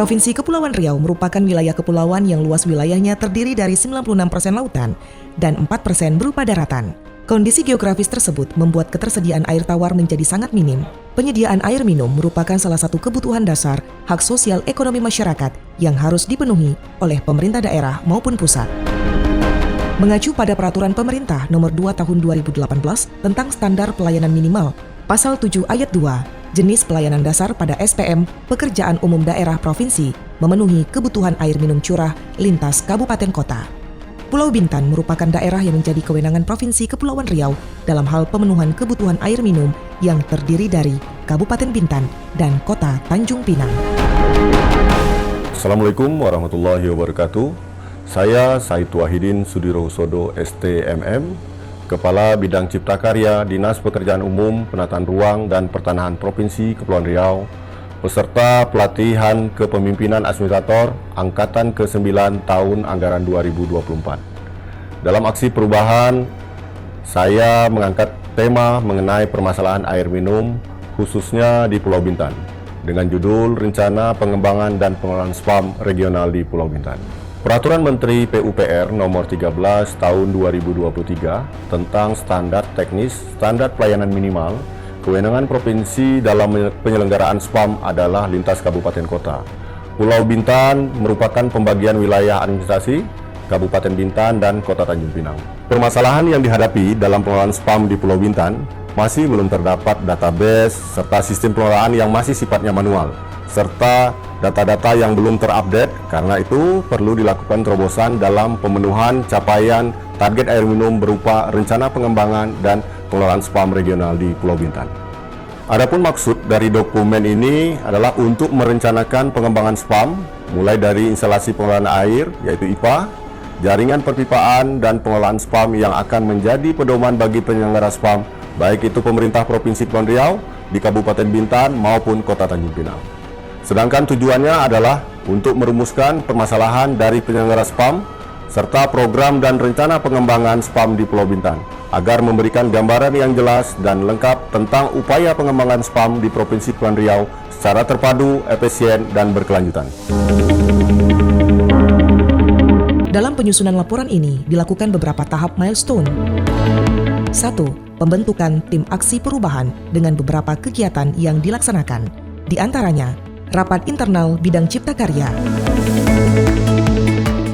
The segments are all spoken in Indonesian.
Provinsi Kepulauan Riau merupakan wilayah kepulauan yang luas wilayahnya terdiri dari 96% lautan dan 4% berupa daratan. Kondisi geografis tersebut membuat ketersediaan air tawar menjadi sangat minim. Penyediaan air minum merupakan salah satu kebutuhan dasar hak sosial ekonomi masyarakat yang harus dipenuhi oleh pemerintah daerah maupun pusat. Mengacu pada Peraturan Pemerintah Nomor 2 Tahun 2018 tentang Standar Pelayanan Minimal, Pasal 7 Ayat 2, jenis pelayanan dasar pada SPM Pekerjaan Umum Daerah Provinsi memenuhi kebutuhan air minum curah lintas kabupaten kota. Pulau Bintan merupakan daerah yang menjadi kewenangan Provinsi Kepulauan Riau dalam hal pemenuhan kebutuhan air minum yang terdiri dari Kabupaten Bintan dan Kota Tanjung Pinang. Assalamualaikum warahmatullahi wabarakatuh. Saya Said Wahidin Sudirohusodo STMM, Kepala Bidang Cipta Karya Dinas Pekerjaan Umum, Penataan Ruang dan Pertanahan Provinsi Kepulauan Riau, peserta pelatihan kepemimpinan administrator Angkatan ke-9 tahun anggaran 2024. Dalam aksi perubahan, saya mengangkat tema mengenai permasalahan air minum, khususnya di Pulau Bintan, dengan judul Rencana Pengembangan dan Pengelolaan SPAM Regional di Pulau Bintan. Peraturan Menteri PUPR Nomor 13 Tahun 2023 tentang Standar Teknis, Standar Pelayanan Minimal, kewenangan provinsi dalam penyelenggaraan SPAM adalah lintas kabupaten kota. Pulau Bintan merupakan pembagian wilayah administrasi Kabupaten Bintan dan Kota Tanjung Pinang. Permasalahan yang dihadapi dalam pengelolaan SPAM di Pulau Bintan masih belum terdapat database serta sistem pengelolaan yang masih sifatnya manual, serta data-data yang belum terupdate. Karena itu perlu dilakukan terobosan dalam pemenuhan capaian target air minum berupa rencana pengembangan dan pengelolaan SPAM regional di Pulau Bintan. Adapun maksud dari dokumen ini adalah untuk merencanakan pengembangan SPAM mulai dari instalasi pengelolaan air yaitu IPA, jaringan perpipaan dan pengelolaan SPAM yang akan menjadi pedoman bagi penyelenggara SPAM baik itu pemerintah Provinsi Kepulauan Riau di Kabupaten Bintan maupun Kota Tanjung Pinang. Sedangkan tujuannya adalah untuk merumuskan permasalahan dari penyelenggara SPAM serta program dan rencana pengembangan SPAM di Pulau Bintan agar memberikan gambaran yang jelas dan lengkap tentang upaya pengembangan SPAM di Provinsi Kepulauan Riau secara terpadu, efisien, dan berkelanjutan. Dalam penyusunan laporan ini dilakukan beberapa tahap milestone. 1. Pembentukan tim aksi perubahan dengan beberapa kegiatan yang dilaksanakan. Di antaranya, Rapat Internal Bidang Cipta Karya,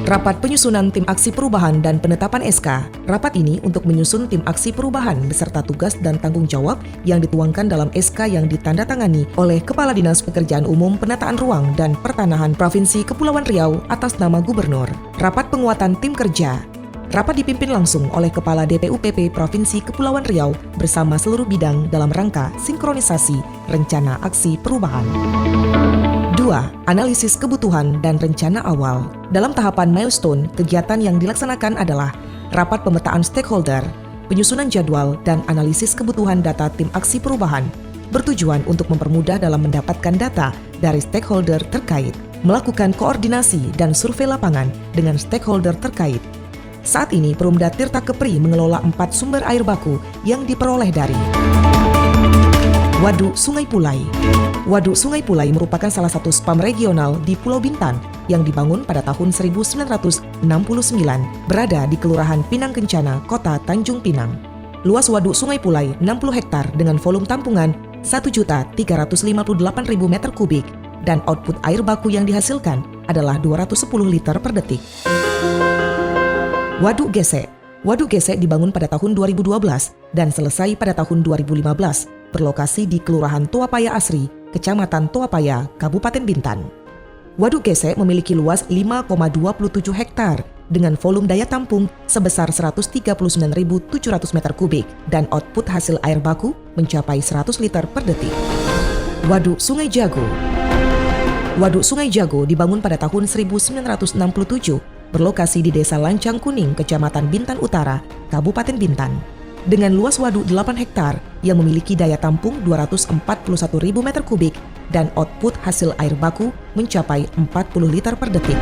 Rapat Penyusunan Tim Aksi Perubahan dan Penetapan SK. Rapat ini untuk menyusun tim aksi perubahan beserta tugas dan tanggung jawab yang dituangkan dalam SK yang ditandatangani oleh Kepala Dinas Pekerjaan Umum, Penataan Ruang dan Pertanahan Provinsi Kepulauan Riau atas nama Gubernur. Rapat Penguatan Tim Kerja. Rapat dipimpin langsung oleh Kepala DPUPP Provinsi Kepulauan Riau bersama seluruh bidang dalam rangka sinkronisasi rencana aksi perubahan. 2. Analisis kebutuhan dan rencana awal. Dalam tahapan milestone, kegiatan yang dilaksanakan adalah rapat pemetaan stakeholder, penyusunan jadwal dan analisis kebutuhan data tim aksi perubahan, bertujuan untuk mempermudah dalam mendapatkan data dari stakeholder terkait, melakukan koordinasi dan survei lapangan dengan stakeholder terkait. Saat ini Perumda Tirta Kepri mengelola 4 sumber air baku yang diperoleh dari Waduk Sungai Pulai. Waduk Sungai Pulai merupakan salah satu SPAM regional di Pulau Bintan yang dibangun pada tahun 1969, berada di Kelurahan Pinang Kencana, Kota Tanjung Pinang. Luas Waduk Sungai Pulai 60 hektar dengan volume tampungan 1.358.000 meter kubik dan output air baku yang dihasilkan adalah 210 liter per detik. Waduk Gesek. Waduk Gesek dibangun pada tahun 2012 dan selesai pada tahun 2015, berlokasi di Kelurahan Toapaya Asri, Kecamatan Toapaya, Kabupaten Bintan. Waduk Gesek memiliki luas 5,27 hektar dengan volume daya tampung sebesar 139.700 meter kubik dan output hasil air baku mencapai 100 liter per detik. Waduk Sungai Jago. Waduk Sungai Jago dibangun pada tahun 1967, berlokasi di Desa Lancang Kuning, Kecamatan Bintan Utara, Kabupaten Bintan. Dengan luas waduk 8 hektar yang memiliki daya tampung 241.000 meter kubik dan output hasil air baku mencapai 40 liter per detik.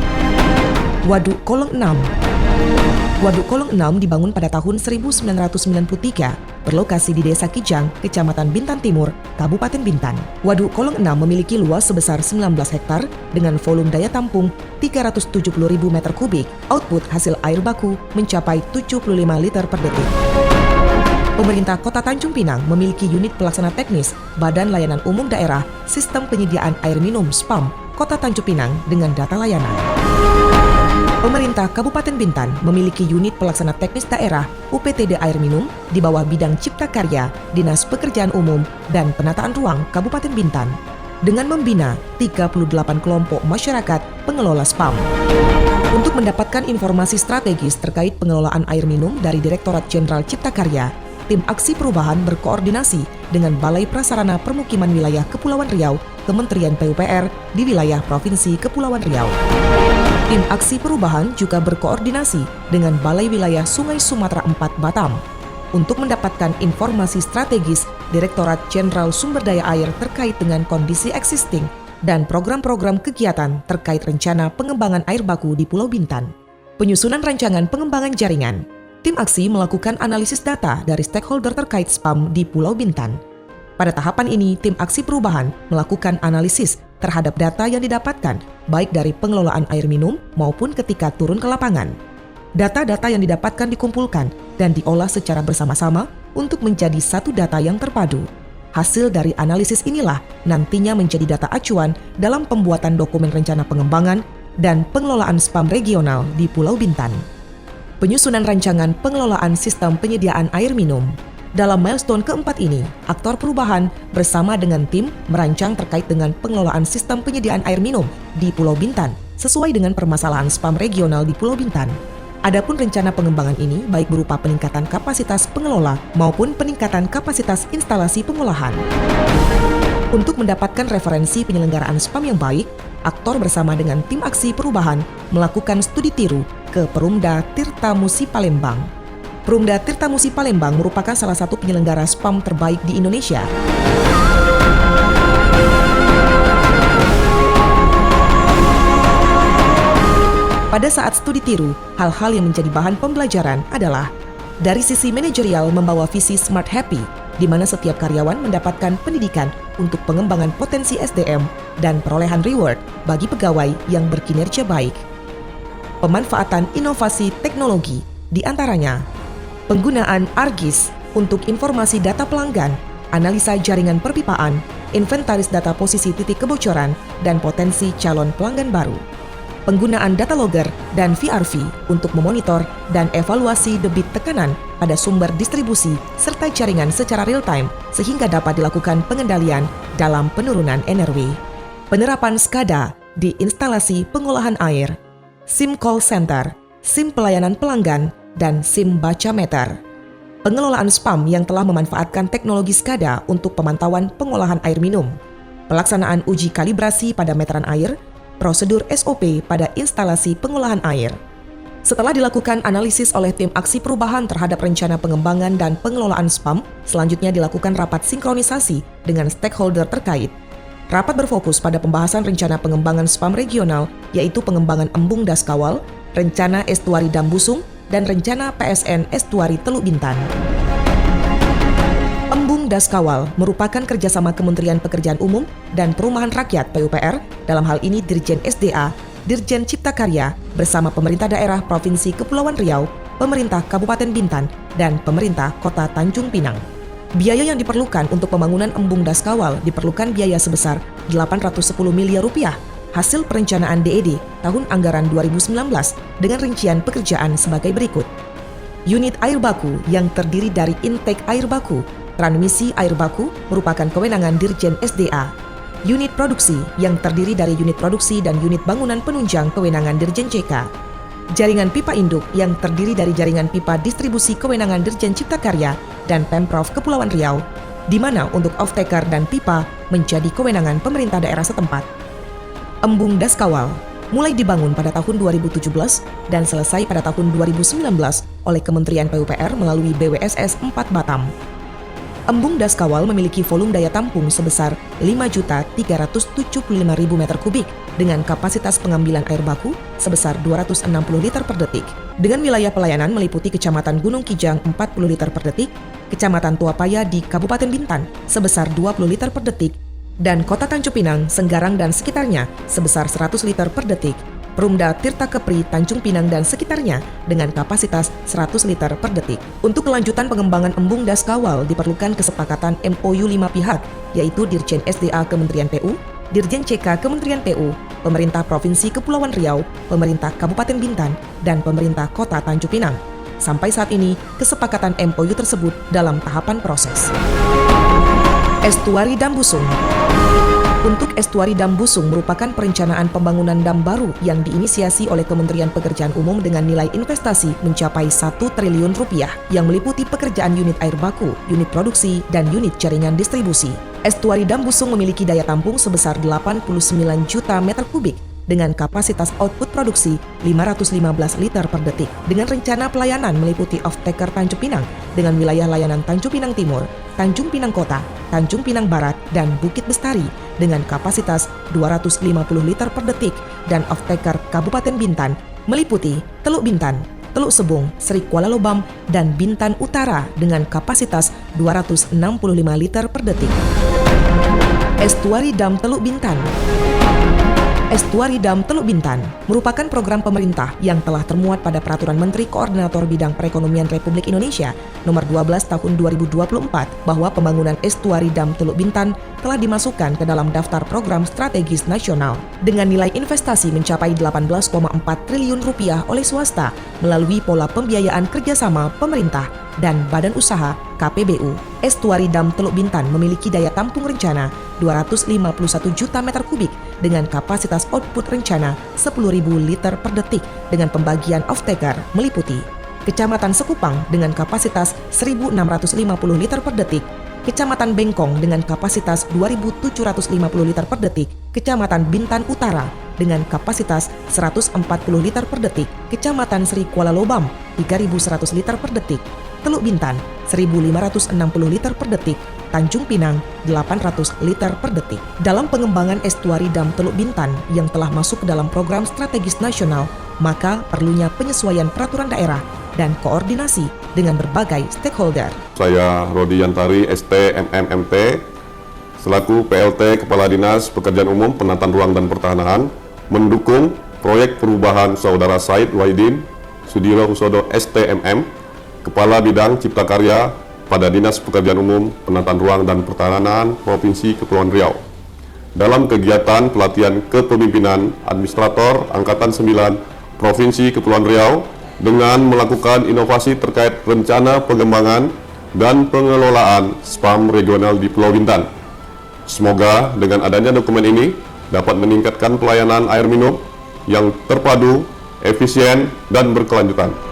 Waduk Kolong 6. Waduk Kolong 6 dibangun pada tahun 1993, berlokasi di Desa Kijang, Kecamatan Bintan Timur, Kabupaten Bintan. Waduk Kolong 6 memiliki luas sebesar 19 hektar dengan volume daya tampung 370.000 meter kubik. Output hasil air baku mencapai 75 liter per detik. Pemerintah Kota Tanjung Pinang memiliki unit pelaksana teknis Badan Layanan Umum Daerah Sistem Penyediaan Air Minum (SPAM) Kota Tanjung Pinang dengan data layanan. Pemerintah Kabupaten Bintan memiliki unit pelaksana teknis daerah UPTD Air Minum di bawah bidang Cipta Karya, Dinas Pekerjaan Umum dan Penataan Ruang Kabupaten Bintan dengan membina 38 kelompok masyarakat pengelola SPAM. Untuk mendapatkan informasi strategis terkait pengelolaan air minum dari Direktorat Jenderal Cipta Karya, Tim Aksi Perubahan berkoordinasi dengan Balai Prasarana Permukiman Wilayah Kepulauan Riau, Kementerian PUPR di wilayah Provinsi Kepulauan Riau. Tim Aksi Perubahan juga berkoordinasi dengan Balai Wilayah Sungai Sumatera 4 Batam untuk mendapatkan informasi strategis Direktorat Jenderal Sumber Daya Air terkait dengan kondisi existing dan program-program kegiatan terkait rencana pengembangan air baku di Pulau Bintan. Penyusunan rancangan pengembangan jaringan. Tim Aksi melakukan analisis data dari stakeholder terkait SPAM di Pulau Bintan. Pada tahapan ini, Tim Aksi Perubahan melakukan analisis terhadap data yang didapatkan, baik dari pengelolaan air minum maupun ketika turun ke lapangan. Data-data yang didapatkan dikumpulkan dan diolah secara bersama-sama untuk menjadi satu data yang terpadu. Hasil dari analisis inilah nantinya menjadi data acuan dalam pembuatan dokumen rencana pengembangan dan pengelolaan SPAM regional di Pulau Bintan. Penyusunan rancangan pengelolaan sistem penyediaan air minum. Dalam milestone keempat ini, aktor perubahan bersama dengan tim merancang terkait dengan pengelolaan sistem penyediaan air minum di Pulau Bintan sesuai dengan permasalahan SPAM regional di Pulau Bintan. Adapun rencana pengembangan ini baik berupa peningkatan kapasitas pengelola maupun peningkatan kapasitas instalasi pengolahan. Untuk mendapatkan referensi penyelenggaraan SPAM yang baik, aktor bersama dengan tim aksi perubahan melakukan studi tiru ke Perumda Tirta Musi Palembang. Perumda Tirta Musi Palembang merupakan salah satu penyelenggara SPAM terbaik di Indonesia. Pada saat studi tiru, hal-hal yang menjadi bahan pembelajaran adalah dari sisi manajerial membawa visi Smart Happy, di mana setiap karyawan mendapatkan pendidikan untuk pengembangan potensi SDM dan perolehan reward bagi pegawai yang berkinerja baik. Pemanfaatan inovasi teknologi, di antaranya penggunaan ARGIS untuk informasi data pelanggan, analisa jaringan perpipaan, inventaris data posisi titik kebocoran, dan potensi calon pelanggan baru. Penggunaan data logger dan VRV untuk memonitor dan evaluasi debit tekanan pada sumber distribusi serta jaringan secara real-time sehingga dapat dilakukan pengendalian dalam penurunan NRW. Penerapan SCADA di instalasi pengolahan air, SIM call center, SIM pelayanan pelanggan, dan SIM baca meter. Pengelolaan SPAM yang telah memanfaatkan teknologi SCADA untuk pemantauan pengolahan air minum. Pelaksanaan uji kalibrasi pada meteran air, prosedur SOP pada instalasi pengolahan air. Setelah dilakukan analisis oleh tim aksi perubahan terhadap rencana pengembangan dan pengelolaan SPAM, selanjutnya dilakukan rapat sinkronisasi dengan stakeholder terkait. Rapat berfokus pada pembahasan rencana pengembangan SPAM regional, yaitu pengembangan Embung Daskawal, rencana Estuari Dambusung, dan rencana PSN Estuari Teluk Bintan. Embung Daskawal merupakan kerjasama Kementerian Pekerjaan Umum dan Perumahan Rakyat PUPR, dalam hal ini Dirjen SDA, Dirjen Cipta Karya, bersama pemerintah daerah Provinsi Kepulauan Riau, pemerintah Kabupaten Bintan, dan pemerintah Kota Tanjung Pinang. Biaya yang diperlukan untuk pembangunan Embung Daskawal diperlukan biaya sebesar 810 miliar rupiah, hasil perencanaan DED tahun anggaran 2019 dengan rincian pekerjaan sebagai berikut. Unit air baku yang terdiri dari intake air baku, transmisi air baku merupakan kewenangan Dirjen SDA. Unit produksi yang terdiri dari unit produksi dan unit bangunan penunjang kewenangan Dirjen CK. Jaringan pipa induk yang terdiri dari jaringan pipa distribusi kewenangan Dirjen Cipta Karya dan Pemprov Kepulauan Riau, di mana untuk off-taker dan pipa menjadi kewenangan pemerintah daerah setempat. Embung Daskawal mulai dibangun pada tahun 2017 dan selesai pada tahun 2019 oleh Kementerian PUPR melalui BWSS 4 Batam. Embung Das Kawal memiliki volume daya tampung sebesar 5.375.000 meter kubik dengan kapasitas pengambilan air baku sebesar 260 liter per detik. Dengan wilayah pelayanan meliputi Kecamatan Gunung Kijang 40 liter per detik, Kecamatan Tuapaya di Kabupaten Bintan sebesar 20 liter per detik, dan Kota Tanjung Pinang, Senggarang dan sekitarnya sebesar 100 liter per detik. Perumda Tirta Kepri, Tanjung Pinang dan sekitarnya dengan kapasitas 100 liter per detik. Untuk kelanjutan pengembangan Embung Das Kawal diperlukan kesepakatan MOU 5 pihak, yaitu Dirjen SDA Kementerian PU, Dirjen CK Kementerian PU, Pemerintah Provinsi Kepulauan Riau, Pemerintah Kabupaten Bintan, dan Pemerintah Kota Tanjung Pinang. Sampai saat ini, kesepakatan MOU tersebut dalam tahapan proses. Estuari Dam Busung. Untuk Estuari Dam Busung merupakan perencanaan pembangunan dam baru yang diinisiasi oleh Kementerian Pekerjaan Umum dengan nilai investasi mencapai 1 triliun rupiah yang meliputi pekerjaan unit air baku, unit produksi, dan unit jaringan distribusi. Estuari Dam Busung memiliki daya tampung sebesar 89 juta meter kubik dengan kapasitas output produksi 515 liter per detik. Dengan rencana pelayanan meliputi off-taker Tanjung Pinang dengan wilayah layanan Tanjung Pinang Timur, Tanjung Pinang Kota, Tanjung Pinang Barat, dan Bukit Bestari dengan kapasitas 250 liter per detik, dan off-taker Kabupaten Bintan meliputi Teluk Bintan, Teluk Sebung, Seri Kuala Lobam, dan Bintan Utara dengan kapasitas 265 liter per detik. Estuari Dam Teluk Bintan. Estuari Dam Teluk Bintan merupakan program pemerintah yang telah termuat pada Peraturan Menteri Koordinator Bidang Perekonomian Republik Indonesia Nomor 12 Tahun 2024 bahwa pembangunan Estuari Dam Teluk Bintan telah dimasukkan ke dalam daftar program strategis nasional dengan nilai investasi mencapai 18,4 triliun rupiah oleh swasta melalui pola pembiayaan kerjasama pemerintah dan badan usaha KPBU. Estuari Dam Teluk Bintan memiliki daya tampung rencana 251 juta meter kubik dengan kapasitas output rencana 10.000 liter per detik dengan pembagian off-taker meliputi Kecamatan Sekupang dengan kapasitas 1.650 liter per detik, Kecamatan Bengkong dengan kapasitas 2.750 liter per detik, Kecamatan Bintan Utara dengan kapasitas 140 liter per detik, Kecamatan Seri Kuala Lobam 3.100 liter per detik, Teluk Bintan 1.560 liter per detik, Tanjung Pinang 800 liter per detik. Dalam pengembangan Estuari Dam Teluk Bintan yang telah masuk ke dalam program strategis nasional, maka perlunya penyesuaian peraturan daerah dan koordinasi dengan berbagai stakeholder. Saya Rodi Yantari, STMMMT, selaku PLT Kepala Dinas Pekerjaan Umum, Penataan Ruang dan Pertanahan, mendukung proyek perubahan Saudara Said Wahidin Sudirohusodo STMM, Kepala Bidang Cipta Karya pada Dinas Pekerjaan Umum, Penataan Ruang dan Pertanahan Provinsi Kepulauan Riau. Dalam kegiatan pelatihan kepemimpinan Administrator Angkatan 9 Provinsi Kepulauan Riau dengan melakukan inovasi terkait rencana pengembangan dan pengelolaan SPAM regional di Pulau Bintan. Semoga dengan adanya dokumen ini dapat meningkatkan pelayanan air minum yang terpadu, efisien, dan berkelanjutan.